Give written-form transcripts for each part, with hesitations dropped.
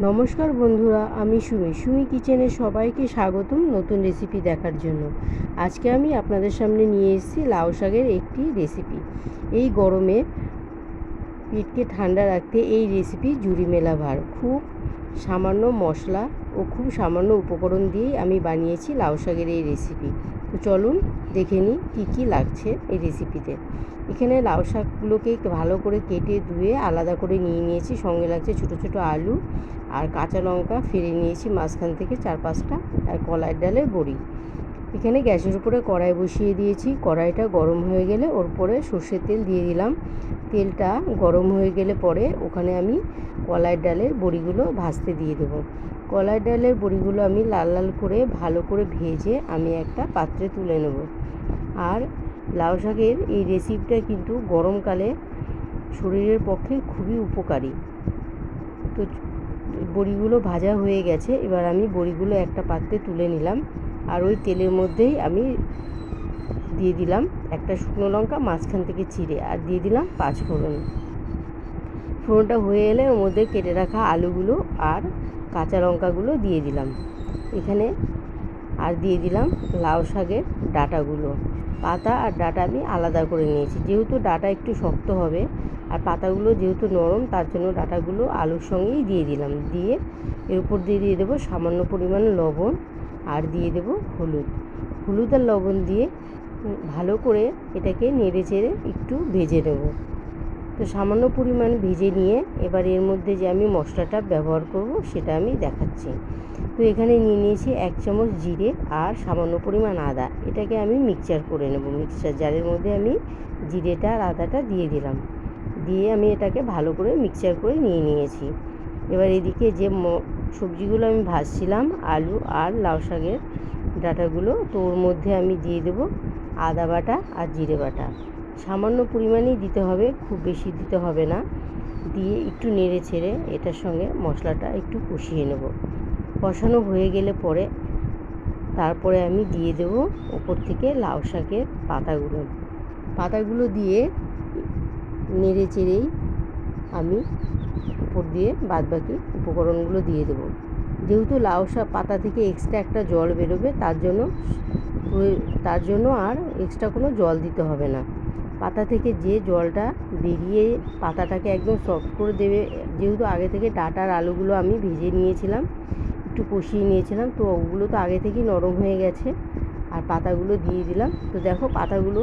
নমস্কার বন্ধুরা, আমি সুমি কিচেনে সবাইকে স্বাগতম নতুন রেসিপি দেখার জন্য। আজকে আমি আপনাদের সামনে নিয়ে এসেছি লাউ শাকের একটি রেসিপি। এই গরমে পেটকে ঠান্ডা রাখতে এই রেসিপি জুড়ি মেলা ভার। খুব সামান্য মশলা ও খুব সামান্য উপকরণ দিয়েই আমি বানিয়েছি লাউ শাকের এই রেসিপি। তো চলুন দেখে নিই কী কী লাগছে এই রেসিপিতে। এখানে লাউ শাকগুলোকে ভালো করে কেটে ধুয়ে আলাদা করে নিয়ে নিয়েছি। সঙ্গে লাগছে ছোটো ছোটো আলু আর কাঁচা লঙ্কা ফেলে নিয়েছি মাঝখান থেকে 4-5টা, আর কলাইয়ের ডালের বড়ি। এখানে গ্যাসের উপরে কড়াই বসিয়ে দিয়েছি। কড়াইটা গরম হয়ে গেলে ওর পরে সর্ষের তেল দিয়ে দিলাম। তেলটা গরম হয়ে গেলে পরে ওখানে আমি কলাইয়ের ডালের বড়িগুলো ভাজতে দিয়ে দেবো। কলাইয়ের ডালের বড়িগুলো আমি লাল লাল করে ভালো করে ভেজে আমি একটা পাত্রে তুলে নেব। আর লাউ শাকের এই রেসিপিটা কিন্তু গরমকালে শরীরের পক্ষে খুবই উপকারী। তো বড়িগুলো ভাজা হয়ে গেছে, এবার আমি বড়িগুলো একটা পাত্রে তুলে নিলাম। আর ওই তেলের মধ্যেই আমি দিয়ে দিলাম একটা শুকনো লঙ্কা মাঝখান থেকে চিড়ে, আর দিয়ে দিলাম 5 ফোড়ন। ফোড়নটা হয়ে এলে ওর মধ্যে কেটে রাখা আলুগুলো আর কাঁচা লঙ্কাগুলো দিয়ে দিলাম এখানে, আর দিয়ে দিলাম লাউ শাকের ডাঁটাগুলো। পাতা আর ডাঁটা আমি আলাদা করে নিয়েছি, যেহেতু ডাঁটা একটু শক্ত হবে আর পাতাগুলো যেহেতু নরম, তার জন্য ডাঁটাগুলো আলুর সঙ্গেই দিয়ে দিলাম। দিয়ে এর উপর দিয়ে দেবো সামান্য পরিমাণ লবণ, আর দিয়ে দেবো হলুদ আর লবণ দিয়ে ভালো করে এটাকে নেড়ে চেড়ে একটু ভেজে নেব। তো সামান্য পরিমাণ ভেজে নিয়ে এবার এর মধ্যে যে আমি মশলাটা ব্যবহার করব সেটা আমি দেখাচ্ছি। তো এখানে নিয়ে নিয়েছি 1 চামচ জিরে আর সামান্য পরিমাণ আদা। এটাকে আমি মিক্সচার করে নেব। মিক্সচার জারের মধ্যে আমি জিরেটা আর আদাটা দিয়ে দিলাম। দিয়ে আমি এটাকে ভালো করে মিক্সচার করে নিয়ে নিয়েছি। এবার এদিকে যে সবজিগুলো আমি ভাজছিলাম, আলু আর লাউ শাকের ডাঁটাগুলো, তো ওর মধ্যে আমি দিয়ে দেবো আদা বাটা আর জিরে বাটা। সামান্য পরিমাণেই দিতে হবে, খুব বেশি দিতে হবে না। দিয়ে একটু নেড়ে ছেড়ে এটার সঙ্গে মশলাটা একটু কষিয়ে নেব। কষানো হয়ে গেলে পরে তারপরে আমি দিয়ে দেবো ওপর থেকে লাউ শাকের পাতাগুলো দিয়ে নেড়ে চেড়েই আমি উপর দিয়ে বাদবাকি উপকরণগুলো দিয়ে দেবো। যেহেতু লাউ শাক পাতা থেকে এক্সট্রা একটা জল বেরোবে, তার জন্য আর এক্সট্রা কোনো জল দিতে হবে না। পাতা থেকে যে জলটা বেরিয়ে পাতাটাকে একদম সফট করে দেবে, যেহেতু আগে থেকে ডাঁটার আলুগুলো আমি ভেজে নিয়েছিলাম, একটু কষিয়ে নিয়েছিলাম, তো ওগুলো তো আগে থেকেই নরম হয়ে গেছে। আর পাতাগুলো দিয়ে দিলাম। তো দেখো পাতাগুলো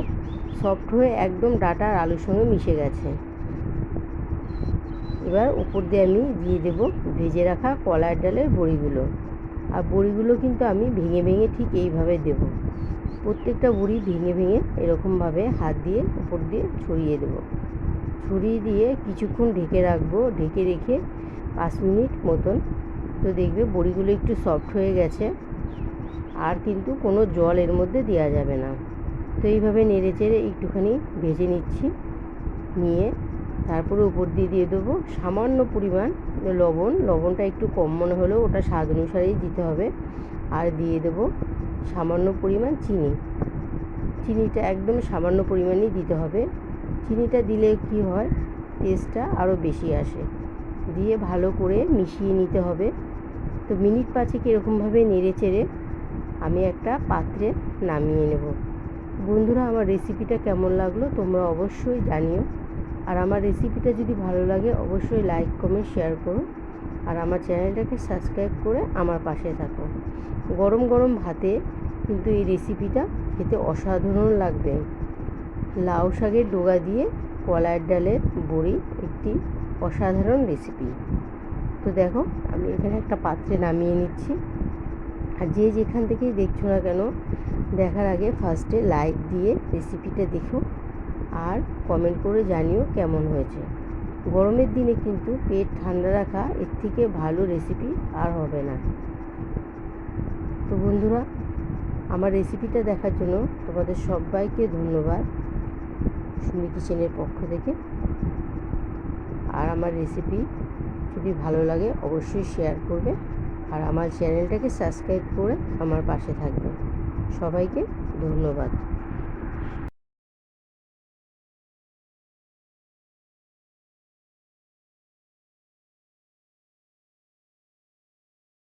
সফট হয়ে একদম ডাঁটা আর আলুর সঙ্গে মিশে গেছে। এবার উপর দিয়ে আমি দিয়ে দেবো ভেজে রাখা কলাইয়ের ডালের বড়িগুলো। আর বড়িগুলো কিন্তু আমি ভেঙে ভেঙে ঠিক এইভাবে দেবো। প্রত্যেকটা বড়ি ভেঙে ভেঙে এরকমভাবে হাত দিয়ে উপর দিয়ে ছড়িয়ে দেবো। ছড়িয়ে দিয়ে কিছুক্ষণ ঢেকে রাখবো। ঢেকে রেখে 5 মিনিট মতন, তো দেখবে বড়িগুলো একটু সফট হয়ে গেছে। আর কিন্তু কোনো জল এর মধ্যে দেওয়া যাবে না। তো এইভাবে নেড়ে চেড়ে একটুখানি ভেজে নিচ্ছি। নিয়ে তারপরে উপর দিয়ে দেবো সামান্য পরিমাণ লবণটা একটু কম মনে হলেও ওটা স্বাদ অনুসারেই দিতে হবে। আর দিয়ে দেবো সামান্য পরিমাণ চিনিটা একদম সামান্য পরিমাণেই দিতে হবে। চিনিটা দিলে কি হয়, টেস্টটা আরও বেশি আসে। দিয়ে ভালো করে মিশিয়ে নিতে হবে। তো মিনিট 5 এরকমভাবে নেড়ে চেড়ে আমি একটা পাত্রে নামিয়ে নেব। বন্ধুরা, আমার রেসিপিটা কেমন লাগলো তোমরা অবশ্যই জানিও। আর আমার রেসিপিটা যদি ভালো লাগে অবশ্যই লাইক কমেন্ট শেয়ার করো। আর আমার চ্যানেলটাকে সাবস্ক্রাইব করে আমার পাশে থাকো। গরম গরম ভাতে কিন্তু এই রেসিপিটা খেতে অসাধারণ লাগবে। লাউ শাকের ডগা দিয়ে কলাইয়ের ডালের বড়ি একটি অসাধারণ রেসিপি। তো দেখো আমি এখানে একটা পাত্রে নামিয়ে নিচ্ছি। আর যে যেখান থেকেই দেখছো না কেন, দেখার আগে ফার্স্টে লাইক দিয়ে রেসিপিটা দেখো আর কমেন্ট করে জানিও কেমন হয়েছে। গরমের দিনে কিন্তু পেট ঠান্ডা রাখা এর থেকে ভালো রেসিপি আর হবে না। তো বন্ধুরা, আমার রেসিপিটা দেখার জন্য তোমাদের সবাইকে ধন্যবাদ সুমি কিচেনের পক্ষ থেকে। আর আমার রেসিপি যদি ভালো লাগে অবশ্যই শেয়ার করবে। আর আমার চ্যানেলটাকে সাবস্ক্রাইব করে আমার পাশে থাকবে। সবাইকে ধন্যবাদ।